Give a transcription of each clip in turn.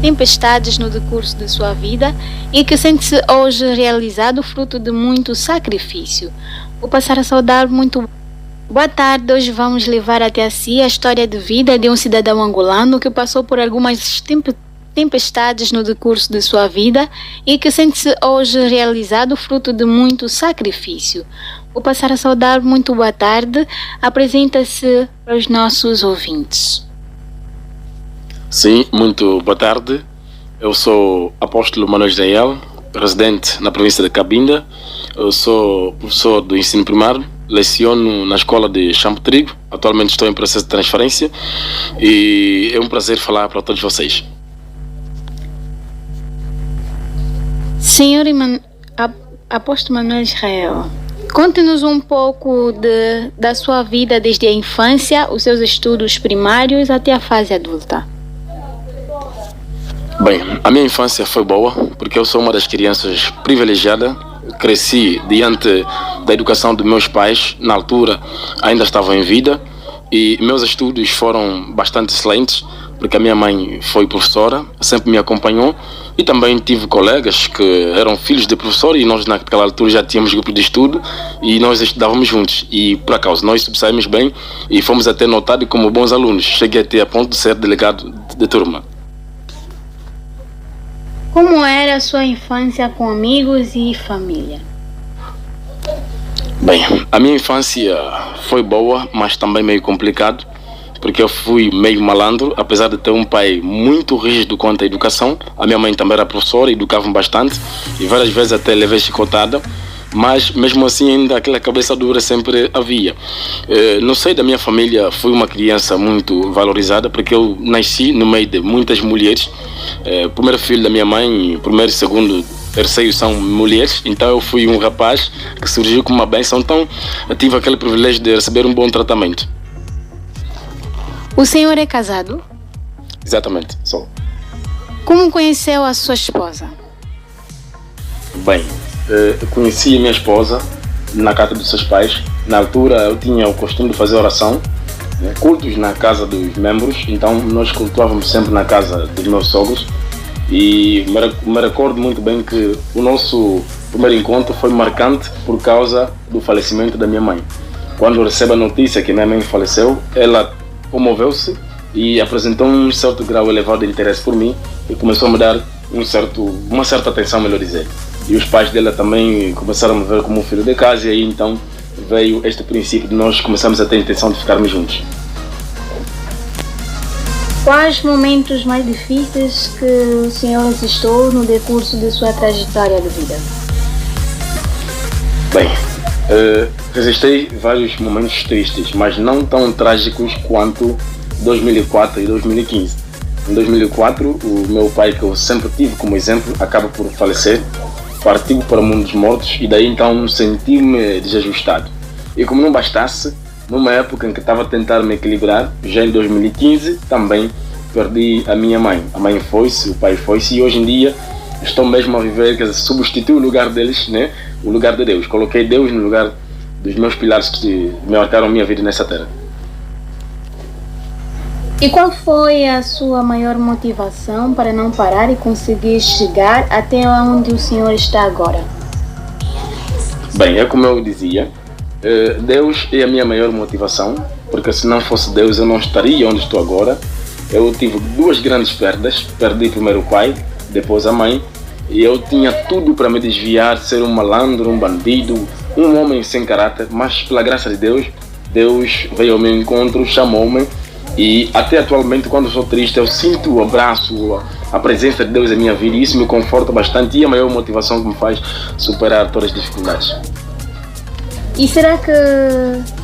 tempestades no decurso de sua vida e que sente-se hoje realizado fruto de muito sacrifício. Vou passar a saudar muito. Boa tarde, hoje vamos levar até si a história de vida de um cidadão angolano que passou por algumas tempestades no decurso de sua vida e que sente-se hoje realizado fruto de muito sacrifício. Vou passar a saudar muito boa tarde. Apresenta-se para os nossos ouvintes. Sim, muito boa tarde. Eu sou Apóstolo Manuel Israel, residente na província de Cabinda. Eu sou professor do ensino primário, leciono na escola de Campo Trigo. Atualmente estou em processo de transferência e é um prazer falar para todos vocês. Senhor Apóstolo Manuel Israel, conte-nos um pouco da sua vida desde a infância, os seus estudos primários até a fase adulta. Bem, a minha infância foi boa, porque eu sou uma das crianças privilegiadas. Cresci diante da educação dos meus pais, na altura ainda estavam em vida, e meus estudos foram bastante excelentes, porque a minha mãe foi professora, sempre me acompanhou, e também tive colegas que eram filhos de professor, e nós naquela altura já tínhamos grupo de estudo, e nós estudávamos juntos, e por acaso nós sobressaímos bem, e fomos até notados como bons alunos. Cheguei até a ponto de ser delegado de turma. Como era a sua infância com amigos e família? Bem, a minha infância foi boa, mas também meio complicado, porque eu fui meio malandro, apesar de ter um pai muito rígido quanto à educação. A minha mãe também era professora, educava-me bastante, e várias vezes até levei chicotada, mas mesmo assim ainda aquela cabeça dura sempre havia. No seio da minha família fui uma criança muito valorizada, porque eu nasci no meio de muitas mulheres. Primeiro filho da minha mãe, primeiro, segundo, terceiro são mulheres, então eu fui um rapaz que surgiu com uma bênção, então eu tive aquele privilégio de receber um bom tratamento. O senhor é casado? Exatamente, sou. Como conheceu a sua esposa? Bem, eu conheci a minha esposa na casa dos seus pais. Na altura eu tinha o costume de fazer oração, cultos na casa dos membros, então nós cultuávamos sempre na casa dos meus sogros, e me recordo muito bem que o nosso primeiro encontro foi marcante por causa do falecimento da minha mãe. Quando recebe a notícia que minha mãe faleceu, ela comoveu-se e apresentou um certo grau elevado de interesse por mim e começou a me dar uma certa atenção, melhor dizer. E os pais dela também começaram a me ver como um filho de casa, e aí então veio este princípio de nós começarmos a ter a intenção de ficarmos juntos. Quais momentos mais difíceis que o senhor assistiu no decurso de sua trajetória de vida? Bem, resistei vários momentos tristes, mas não tão trágicos quanto 2004 e 2015. Em 2004, o meu pai, que eu sempre tive como exemplo, acaba por falecer, partiu para o mundo dos mortos, e daí então senti-me desajustado. E como não bastasse, numa época em que estava a tentar me equilibrar, já em 2015 também perdi a minha mãe. A mãe foi-se, o pai foi-se, e hoje em dia estou mesmo a viver, quer dizer, substitui o lugar deles, né? O lugar de Deus. Coloquei Deus no lugar dos meus pilares que me marcaram a minha vida nessa terra. E qual foi a sua maior motivação para não parar e conseguir chegar até onde o senhor está agora? Bem, é como eu dizia, Deus é a minha maior motivação, porque se não fosse Deus eu não estaria onde estou agora. Eu tive duas grandes perdas. Perdi primeiro o pai, depois a mãe, e eu tinha tudo para me desviar, ser um malandro, um bandido, um homem sem caráter, mas pela graça de Deus, Deus veio ao meu encontro, chamou-me, e até atualmente quando sou triste eu sinto o abraço, a presença de Deus em minha vida, e isso me conforta bastante, e é a maior motivação que me faz superar todas as dificuldades. E será que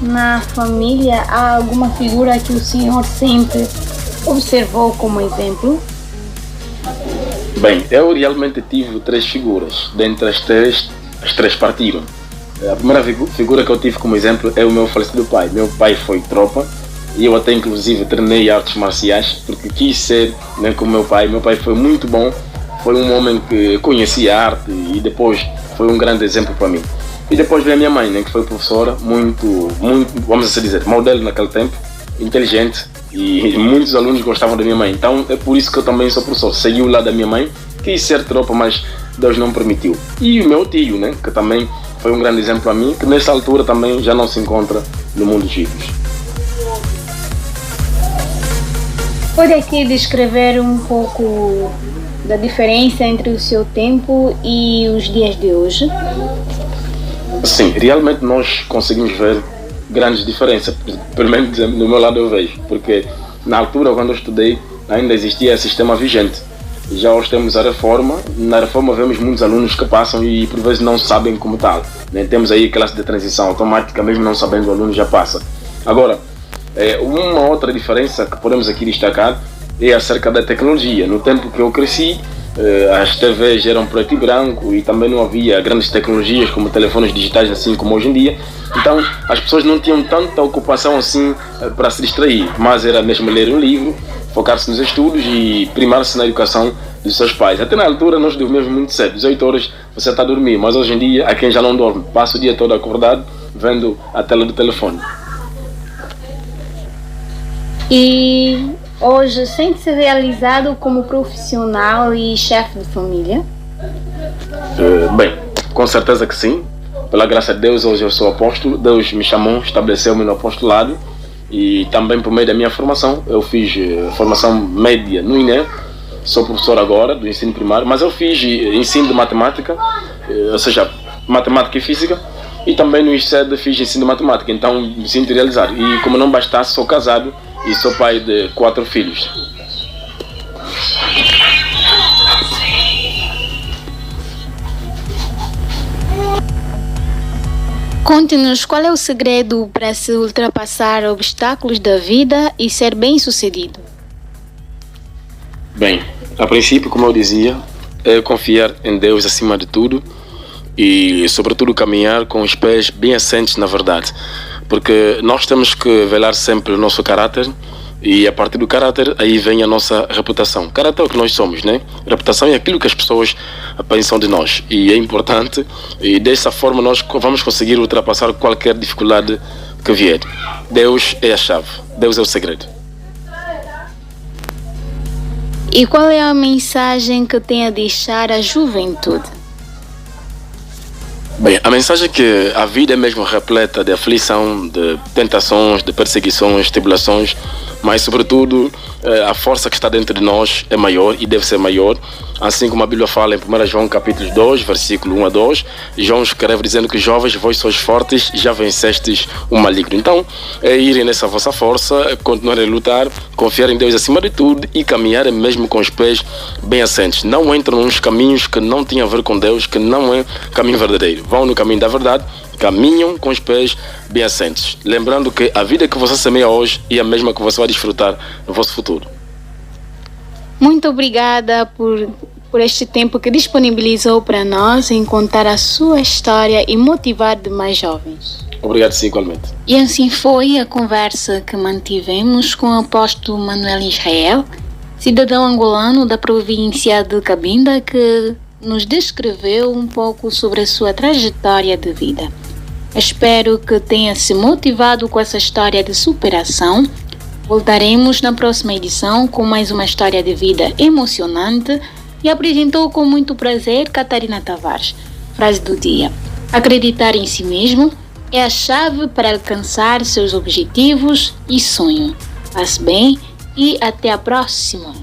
na família há alguma figura que o senhor sempre observou como exemplo? Bem, eu realmente tive três figuras. Dentre as três partiram. A primeira figura que eu tive como exemplo é o meu falecido pai. Meu pai foi tropa, e eu até inclusive treinei artes marciais porque quis ser, né, como meu pai. Meu pai foi muito bom, foi um homem que conhecia a arte e depois foi um grande exemplo para mim. E depois veio a minha mãe, né, que foi professora, muito, vamos assim dizer, modelo naquele tempo, inteligente, E muitos alunos gostavam da minha mãe. Então é por isso que eu também sou professor. Segui o lado da minha mãe, quis ser tropa, mas Deus não permitiu. E o meu tio, né, que também foi um grande exemplo para mim, que nessa altura também já não se encontra no mundo dos vivos. Pode aqui descrever um pouco da diferença entre o seu tempo e os dias de hoje? Sim, realmente nós conseguimos ver grandes diferenças, pelo menos do meu lado eu vejo, porque na altura quando eu estudei ainda existia esse sistema vigente. Já hoje temos a reforma, na reforma vemos muitos alunos que passam e por vezes não sabem como tal, né? Temos aí a classe de transição automática, mesmo não sabendo o aluno já passa. Agora, uma outra diferença que podemos aqui destacar é acerca da tecnologia. No tempo que eu cresci, as TVs eram preto e branco e também não havia grandes tecnologias como telefones digitais assim como hoje em dia. Então as pessoas não tinham tanta ocupação assim para se distrair, mas era mesmo ler um livro, focar-se nos estudos e primar-se na educação dos seus pais. Até na altura nós dormíamos muito cedo, 18 horas você está a dormir, mas hoje em dia há quem já não dorme, passa o dia todo acordado vendo a tela do telefone. E hoje sente-se realizado como profissional e chefe de família? Bem, com certeza que sim. Pela graça de Deus, hoje eu sou apóstolo. Deus me chamou, estabeleceu-me no apostolado. E também por meio da minha formação, eu fiz formação média no INE. Sou professor agora do ensino primário, mas eu fiz ensino de matemática, ou seja, matemática e física. E também no INSEAD fiz ensino de matemática, então me sinto realizado. E como não bastasse, sou casado e sou pai de 4 filhos. Conte-nos qual é o segredo para se ultrapassar obstáculos da vida e ser bem-sucedido. Bem, a princípio, como eu dizia, é confiar em Deus acima de tudo e, sobretudo, caminhar com os pés bem assentes na verdade. Porque nós temos que velar sempre o nosso caráter e a partir do caráter aí vem a nossa reputação. Caráter é o que nós somos, né? Reputação é aquilo que as pessoas pensam de nós e é importante e dessa forma nós vamos conseguir ultrapassar qualquer dificuldade que vier. Deus é a chave, Deus é o segredo. E qual é a mensagem que tem a deixar à juventude? Bem, a mensagem é que a vida é mesmo repleta de aflição, de tentações, de perseguições, tribulações, mas sobretudo a força que está dentro de nós é maior e deve ser maior, assim como a Bíblia fala em 1 João capítulo 2, versículo 1 a 2, João escreve dizendo que jovens, vós sois fortes, já vencestes o maligno. Então, é irem nessa vossa força, continuarem a lutar, confiar em Deus acima de tudo e caminharem mesmo com os pés bem assentes. Não entram nos caminhos que não têm a ver com Deus, que não é caminho verdadeiro. Vão no caminho da verdade, caminham com os pés bem assentes. Lembrando que a vida que você semeia hoje é a mesma que você vai desfrutar no vosso futuro. Muito obrigada por este tempo que disponibilizou para nós em contar a sua história e motivar demais jovens. Obrigado, sim, igualmente. E assim foi a conversa que mantivemos com o apóstolo Manuel Israel, cidadão angolano da província de Cabinda, que nos descreveu um pouco sobre a sua trajetória de vida. Espero que tenha se motivado com essa história de superação. Voltaremos na próxima edição com mais uma história de vida emocionante e apresentou com muito prazer Catarina Tavares. Frase do dia: acreditar em si mesmo é a chave para alcançar seus objetivos e sonhos. Passe bem e até a próxima!